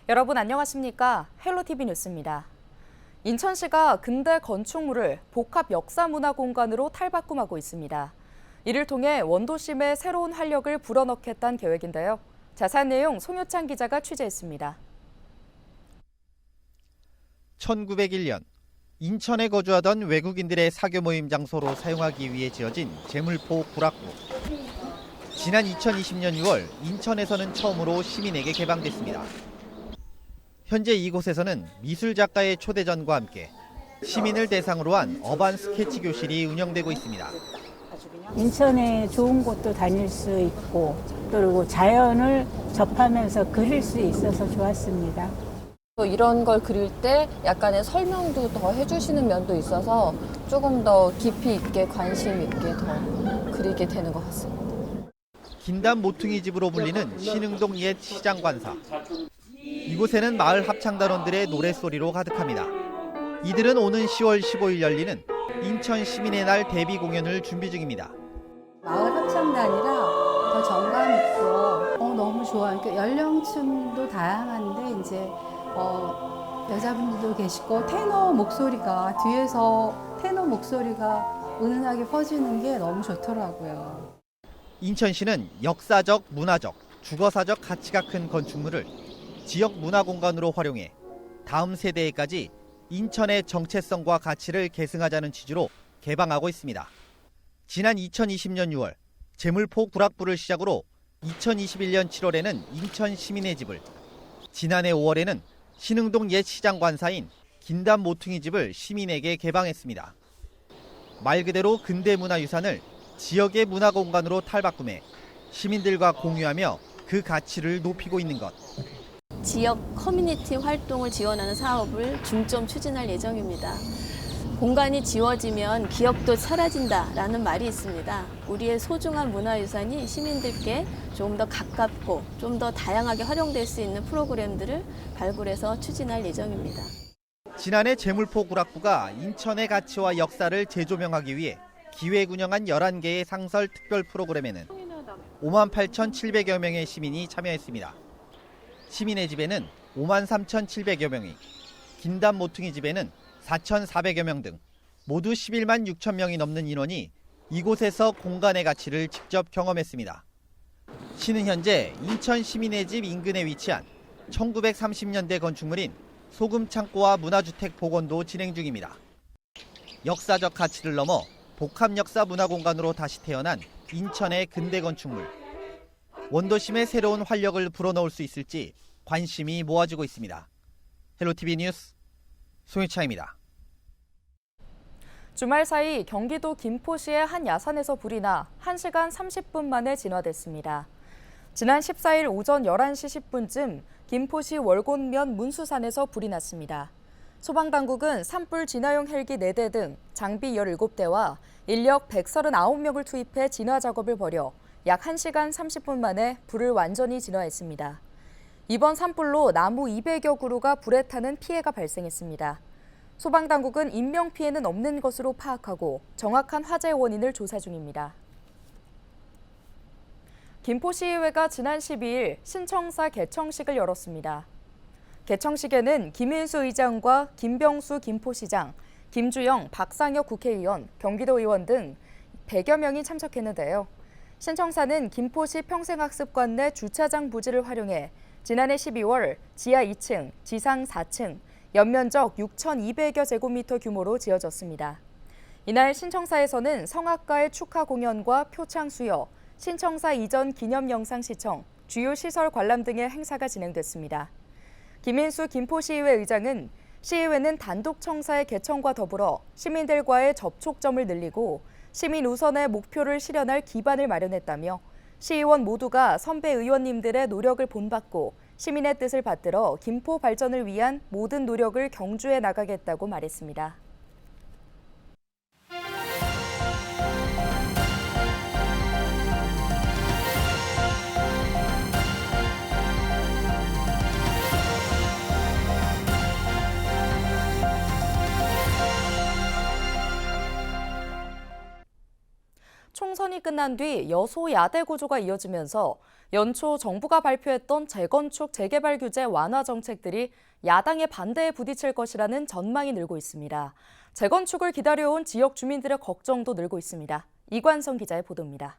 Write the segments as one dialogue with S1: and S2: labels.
S1: 여러분 안녕하십니까? 헬로티비 뉴스입니다. 인천시가 근대 건축물을 복합 역사문화공간으로 탈바꿈하고 있습니다. 이를 통해 원도심에 새로운 활력을 불어넣겠다는 계획인데요. 자세한 내용 송효창 기자가 취재했습니다.
S2: 1901년 인천에 거주하던 외국인들의 사교 모임 장소로 사용하기 위해 지어진 제물포 구락부. 지난 2020년 6월 인천에서는 처음으로 시민에게 개방됐습니다. 현재 이곳에서는 미술 작가의 초대전과 함께 시민을 대상으로 한 어반 스케치 교실이 운영되고 있습니다.
S3: 인천에 좋은 곳도 다닐 수 있고 그리고 자연을 접하면서 그릴 수 있어서 좋았습니다.
S4: 이런 걸 그릴 때 약간의 설명도 더 해주시는 면도 있어서 조금 더 깊이 있게 관심 있게 더 그리게 되는 것 같습니다.
S2: 긴담 모퉁이 집으로 불리는 신흥동 옛 시장관사. 이곳에는 마을 합창단원들의 노랫소리로 가득합니다. 이들은 오는 10월 15일 열리는 인천 시민의 날 데뷔 공연을 준비 중입니다.
S5: 마을 합창단이라 더 정감 있고 너무 좋아요. 그러니까 연령층도 다양한데 이제 여자분들도 계시고 테너 목소리가 뒤에서 테너 목소리가 은은하게 퍼지는 게 너무 좋더라고요.
S2: 인천시는 역사적, 문화적, 주거사적 가치가 큰 건축물을 지역 문화공간으로 활용해 다음 세대에까지 인천의 정체성과 가치를 계승하자는 취지로 개방하고 있습니다. 지난 2020년 6월 제물포 구락부를 시작으로 2021년 7월에는 인천 시민의 집을, 지난해 5월에는 신흥동 옛 시장관사인 긴담 모퉁이 집을 시민에게 개방했습니다. 말 그대로 근대문화유산을 지역의 문화공간으로 탈바꿈해 시민들과 공유하며 그 가치를 높이고 있는 것.
S6: 지역 커뮤니티 활동을 지원하는 사업을 중점 추진할 예정입니다. 공간이 지워지면 기억도 사라진다라는 말이 있습니다. 우리의 소중한 문화유산이 시민들께 좀 더 가깝고 좀 더 다양하게 활용될 수 있는 프로그램들을 발굴해서 추진할 예정입니다.
S2: 지난해 제물포 구락부가 인천의 가치와 역사를 재조명하기 위해 기획 운영한 11개의 상설 특별 프로그램에는 58,700여 명의 시민이 참여했습니다. 시민의 집에는 53,700여 명이, 긴담 모퉁이 집에는 4,400여 명 등 모두 11만 6천 명이 넘는 인원이 이곳에서 공간의 가치를 직접 경험했습니다. 시는 현재 인천 시민의 집 인근에 위치한 1930년대 건축물인 소금창고와 문화주택 복원도 진행 중입니다. 역사적 가치를 넘어 복합역사 문화공간으로 다시 태어난 인천의 근대 건축물. 원도심에 새로운 활력을 불어넣을 수 있을지 관심이 모아지고 있습니다. 헬로티비 뉴스 송혜창입니다.
S1: 주말 사이 경기도 김포시의 한 야산에서 불이 나 1시간 30분 만에 진화됐습니다. 지난 14일 오전 11시 10분쯤 김포시 월곤면 문수산에서 불이 났습니다. 소방당국은 산불 진화용 헬기 4대 등 장비 17대와 인력 139명을 투입해 진화 작업을 벌여 약 1시간 30분 만에 불을 완전히 진화했습니다. 이번 산불로 나무 200여 그루가 불에 타는 피해가 발생했습니다. 소방당국은 인명피해는 없는 것으로 파악하고 정확한 화재 원인을 조사 중입니다. 김포시의회가 지난 12일 신청사 개청식을 열었습니다. 개청식에는 김인수 의장과 김병수 김포시장, 김주영, 박상혁 국회의원, 경기도의원 등 100여 명이 참석했는데요. 신청사는 김포시 평생학습관 내 주차장 부지를 활용해 지난해 12월 지하 2층, 지상 4층, 연면적 6,200여 제곱미터 규모로 지어졌습니다. 이날 신청사에서는 성악가의 축하 공연과 표창 수여, 신청사 이전 기념 영상 시청, 주요 시설 관람 등의 행사가 진행됐습니다. 김인수 김포시의회 의장은 시의회는 단독 청사의 개청과 더불어 시민들과의 접촉점을 늘리고 시민 우선의 목표를 실현할 기반을 마련했다며 시의원 모두가 선배 의원님들의 노력을 본받고 시민의 뜻을 받들어 김포 발전을 위한 모든 노력을 경주해 나가겠다고 말했습니다. 총선이 끝난 뒤 여소야대 구조가 이어지면서 연초 정부가 발표했던 재건축 재개발 규제 완화 정책들이 야당의 반대에 부딪힐 것이라는 전망이 늘고 있습니다. 재건축을 기다려온 지역 주민들의 걱정도 늘고 있습니다. 이관성 기자의 보도입니다.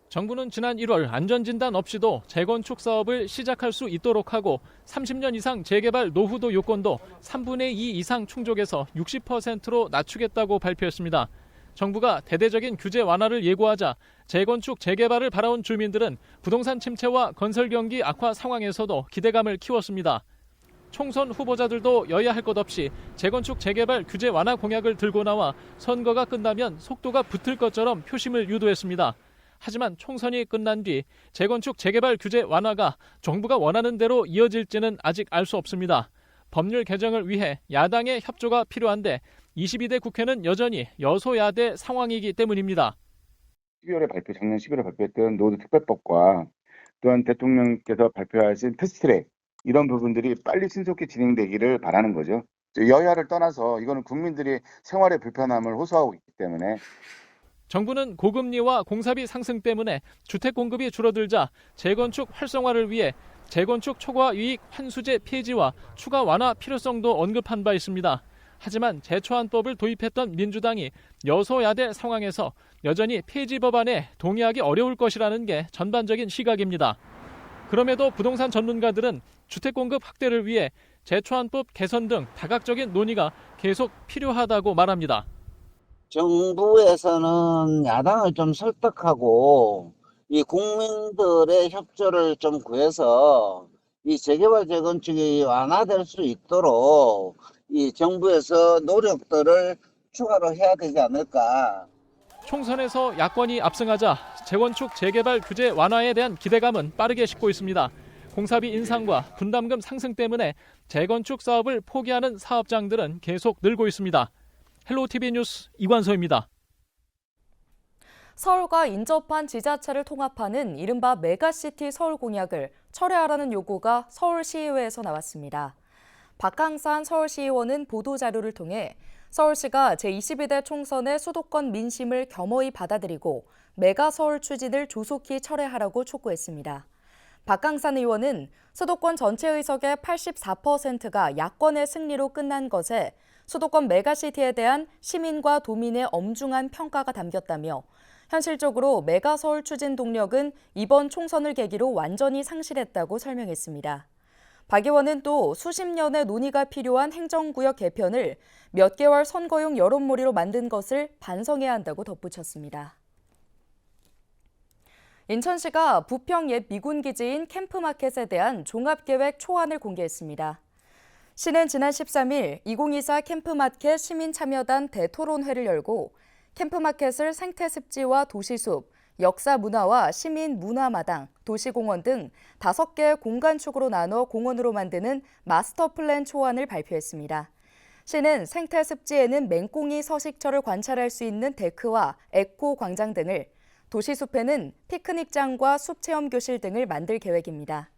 S7: 정부는 지난 1월 안전진단 없이도 재건축 사업을 시작할 수 있도록 하고 30년 이상 재개발 노후도 요건도 3분의 2 이상 충족해서 60%로 낮추겠다고 발표했습니다. 정부가 대대적인 규제 완화를 예고하자 재건축 재개발을 바라온 주민들은 부동산 침체와 건설 경기 악화 상황에서도 기대감을 키웠습니다. 총선 후보자들도 여야 할 것 없이 재건축 재개발 규제 완화 공약을 들고 나와 선거가 끝나면 속도가 붙을 것처럼 표심을 유도했습니다. 하지만 총선이 끝난 뒤 재건축 재개발 규제 완화가 정부가 원하는 대로 이어질지는 아직 알 수 없습니다. 법률 개정을 위해 야당의 협조가 필요한데 22대 국회는 여전히 여소야대 상황이기 때문입니다.
S8: 작년 11월에 발표했던 노드 특별법과 또한 대통령께서 발표하신 패스트트랙 이런 부분들이 빨리 신속히 진행되기를 바라는 거죠. 여야를 떠나서 이거는 국민들이 생활의 불편함을 호소하고 있기 때문에
S7: 정부는 고금리와 공사비 상승 때문에 주택 공급이 줄어들자 재건축 활성화를 위해 재건축 초과 이익 환수제 폐지와 추가 완화 필요성도 언급한 바 있습니다. 하지만 재초안법을 도입했던 민주당이 여소야대 상황에서 여전히 폐지 법안에 동의하기 어려울 것이라는 게 전반적인 시각입니다. 그럼에도 부동산 전문가들은 주택 공급 확대를 위해 재초안법 개선 등 다각적인 논의가 계속 필요하다고 말합니다.
S9: 정부에서는 야당을 좀 설득하고 이 국민들의 협조를 좀 구해서 이 재개발 재건축이 완화될 수 있도록 이 정부에서 노력들을 추가로 해야 되지 않을까.
S7: 총선에서 야권이 압승하자 재건축 재개발 규제 완화에 대한 기대감은 빠르게 식고 있습니다. 공사비 인상과 분담금 상승 때문에 재건축 사업을 포기하는 사업장들은 계속 늘고 있습니다. 헬로티비 뉴스 이관서입니다.
S1: 서울과 인접한 지자체를 통합하는 이른바 메가시티 서울 공약을 철회하라는 요구가 서울시의회에서 나왔습니다. 박항산 서울시의원은 보도자료를 통해 서울시가 제22대 총선의 수도권 민심을 겸허히 받아들이고 메가서울 추진을 조속히 철회하라고 촉구했습니다. 박항산 의원은 수도권 전체 의석의 84%가 야권의 승리로 끝난 것에 수도권 메가시티에 대한 시민과 도민의 엄중한 평가가 담겼다며 현실적으로 메가서울 추진 동력은 이번 총선을 계기로 완전히 상실했다고 설명했습니다. 박 의원은 또 수십 년의 논의가 필요한 행정구역 개편을 몇 개월 선거용 여론몰이로 만든 것을 반성해야 한다고 덧붙였습니다. 인천시가 부평 옛 미군기지인 캠프마켓에 대한 종합계획 초안을 공개했습니다. 시는 지난 13일 2024 캠프마켓 시민참여단 대토론회를 열고 캠프마켓을 생태습지와 도시숲, 역사문화와 시민문화마당, 도시공원 등 5개의 공간축으로 나눠 공원으로 만드는 마스터플랜 초안을 발표했습니다. 시는 생태습지에는 맹꽁이 서식처를 관찰할 수 있는 데크와 에코 광장 등을, 도시숲에는 피크닉장과 숲체험교실 등을 만들 계획입니다.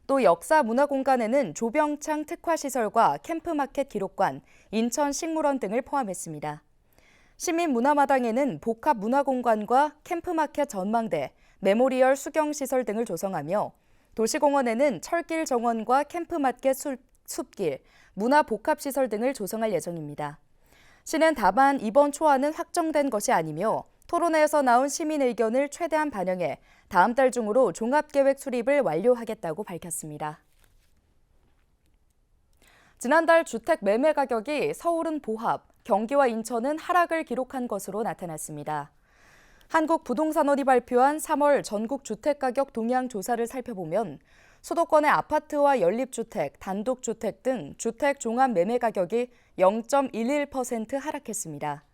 S1: 또 역사문화공간에는 조병창 특화시설과 캠프마켓 기록관, 인천식물원 등을 포함했습니다. 시민문화마당에는 복합문화공간과 캠프마켓 전망대, 메모리얼 수경시설 등을 조성하며 도시공원에는 철길 정원과 캠프마켓 숲길, 문화복합시설 등을 조성할 예정입니다. 시는 다만 이번 초안은 확정된 것이 아니며 토론회에서 나온 시민 의견을 최대한 반영해 다음 달 중으로 종합계획 수립을 완료하겠다고 밝혔습니다. 지난달 주택 매매 가격이 서울은 보합, 경기와 인천은 하락을 기록한 것으로 나타났습니다. 한국부동산원이 발표한 3월 전국 주택가격 동향 조사를 살펴보면 수도권의 아파트와 연립주택, 단독주택 등 주택 종합 매매 가격이 0.11% 하락했습니다.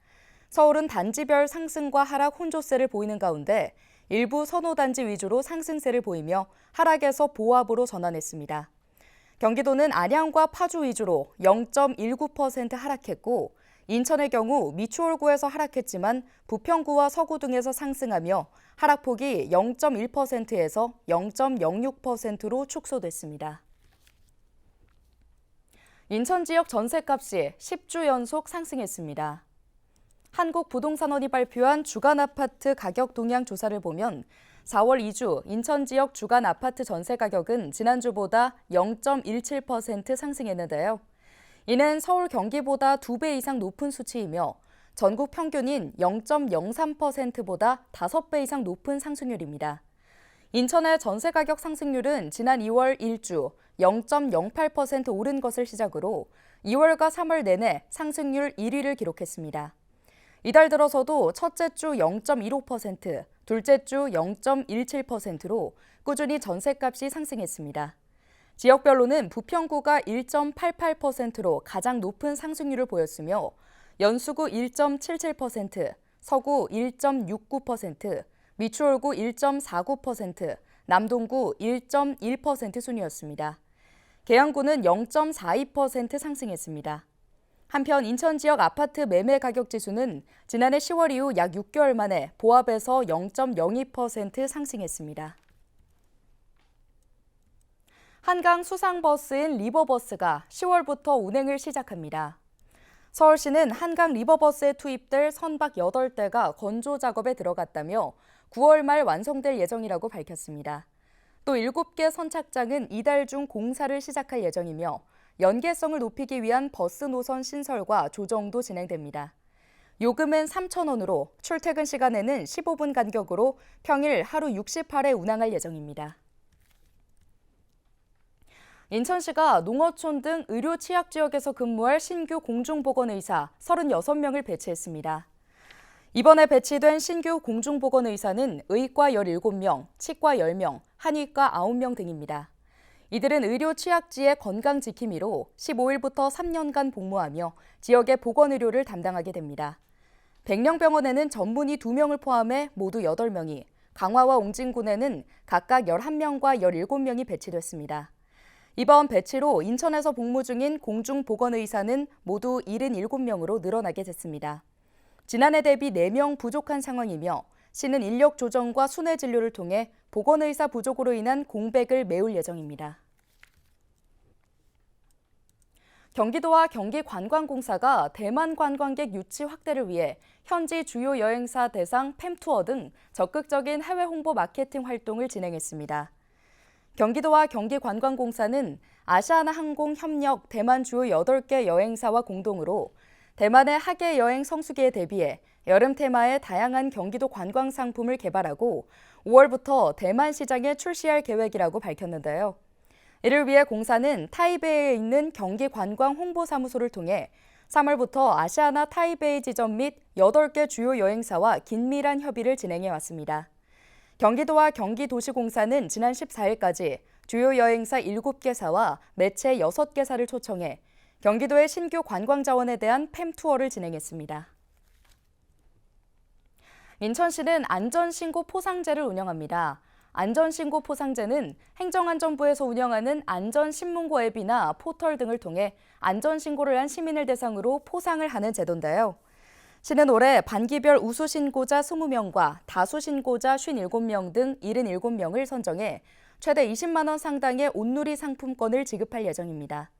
S1: 서울은 단지별 상승과 하락 혼조세를 보이는 가운데 일부 선호단지 위주로 상승세를 보이며 하락에서 보합으로 전환했습니다. 경기도는 안양과 파주 위주로 0.19% 하락했고 인천의 경우 미추홀구에서 하락했지만 부평구와 서구 등에서 상승하며 하락폭이 0.1%에서 0.06%로 축소됐습니다. 인천 지역 전셋값이 10주 연속 상승했습니다. 한국부동산원이 발표한 주간 아파트 가격 동향 조사를 보면 4월 2주 인천 지역 주간 아파트 전세 가격은 지난주보다 0.17% 상승했는데요. 이는 서울 경기보다 2배 이상 높은 수치이며 전국 평균인 0.03%보다 5배 이상 높은 상승률입니다. 인천의 전세 가격 상승률은 지난 2월 1주 0.08% 오른 것을 시작으로 2월과 3월 내내 상승률 1위를 기록했습니다. 이달 들어서도 첫째 주 0.15%, 둘째 주 0.17%로 꾸준히 전셋값이 상승했습니다. 지역별로는 부평구가 1.88%로 가장 높은 상승률을 보였으며 연수구 1.77%, 서구 1.69%, 미추홀구 1.49%, 남동구 1.1% 순이었습니다. 계양구는 0.42% 상승했습니다. 한편 인천 지역 아파트 매매 가격 지수는 지난해 10월 이후 약 6개월 만에 보합에서 0.02% 상승했습니다. 한강 수상버스인 리버버스가 10월부터 운행을 시작합니다. 서울시는 한강 리버버스에 투입될 선박 8대가 건조 작업에 들어갔다며 9월 말 완성될 예정이라고 밝혔습니다. 또 7개 선착장은 이달 중 공사를 시작할 예정이며 연계성을 높이기 위한 버스 노선 신설과 조정도 진행됩니다. 요금은 3,000원으로 출퇴근 시간에는 15분 간격으로 평일 하루 68회 운항할 예정입니다. 인천시가 농어촌 등 의료 취약 지역에서 근무할 신규 공중보건의사 36명을 배치했습니다. 이번에 배치된 신규 공중보건의사는 의과 17명, 치과 10명, 한의과 9명 등입니다. 이들은 의료 취약지의 건강 지킴이로 15일부터 3년간 복무하며 지역의 보건의료를 담당하게 됩니다. 백령병원에는 전문의 2명을 포함해 모두 8명이, 강화와 옹진군에는 각각 11명과 17명이 배치됐습니다. 이번 배치로 인천에서 복무 중인 공중보건의사는 모두 77명으로 늘어나게 됐습니다. 지난해 대비 4명 부족한 상황이며 시는 인력 조정과 순회 진료를 통해 보건의사 부족으로 인한 공백을 메울 예정입니다. 경기도와 경기관광공사가 대만 관광객 유치 확대를 위해 현지 주요 여행사 대상 팸투어 등 적극적인 해외 홍보 마케팅 활동을 진행했습니다. 경기도와 경기관광공사는 아시아나항공 협력 대만 주요 8개 여행사와 공동으로 대만의 하계 여행 성수기에 대비해 여름 테마의 다양한 경기도 관광 상품을 개발하고 5월부터 대만 시장에 출시할 계획이라고 밝혔는데요. 이를 위해 공사는 타이베이에 있는 경기관광 홍보사무소를 통해 3월부터 아시아나 타이베이 지점 및 8개 주요 여행사와 긴밀한 협의를 진행해 왔습니다. 경기도와 경기도시공사는 지난 14일까지 주요 여행사 7개사와 매체 6개사를 초청해 경기도의 신규 관광자원에 대한 팸투어를 진행했습니다. 인천시는 안전신고 포상제를 운영합니다. 안전신고 포상제는 행정안전부에서 운영하는 안전신문고 앱이나 포털 등을 통해 안전신고를 한 시민을 대상으로 포상을 하는 제도인데요. 시는 올해 반기별 우수신고자 20명과 다수신고자 57명 등 77명을 선정해 최대 20만 원 상당의 온누리 상품권을 지급할 예정입니다.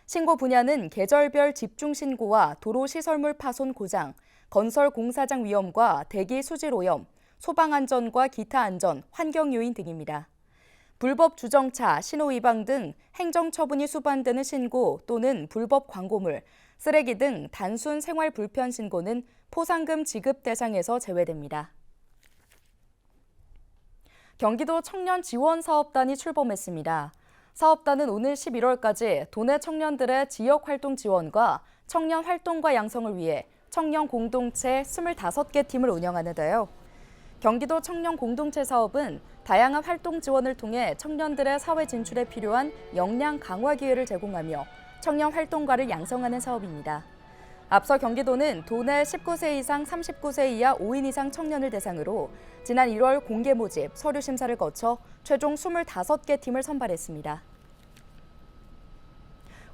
S1: 신고 분야는 계절별 집중신고와 도로시설물 파손 고장, 건설 공사장 위험과 대기 수질 오염, 소방안전과 기타 안전, 환경요인 등입니다. 불법 주정차, 신호위반 등 행정처분이 수반되는 신고 또는 불법 광고물, 쓰레기 등 단순 생활 불편 신고는 포상금 지급 대상에서 제외됩니다. 경기도 청년 지원 사업단이 출범했습니다. 사업단은 오늘 11월까지 도내 청년들의 지역활동 지원과 청년 활동과 양성을 위해 청년 공동체 25개 팀을 운영하는데요. 경기도 청년 공동체 사업은 다양한 활동 지원을 통해 청년들의 사회 진출에 필요한 역량 강화 기회를 제공하며 청년 활동가를 양성하는 사업입니다. 앞서 경기도는 도내 19세 이상 39세 이하 5인 이상 청년을 대상으로 지난 1월 공개 모집, 서류 심사를 거쳐 최종 25개 팀을 선발했습니다.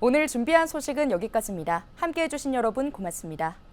S1: 오늘 준비한 소식은 여기까지입니다. 함께해 주신 여러분 고맙습니다.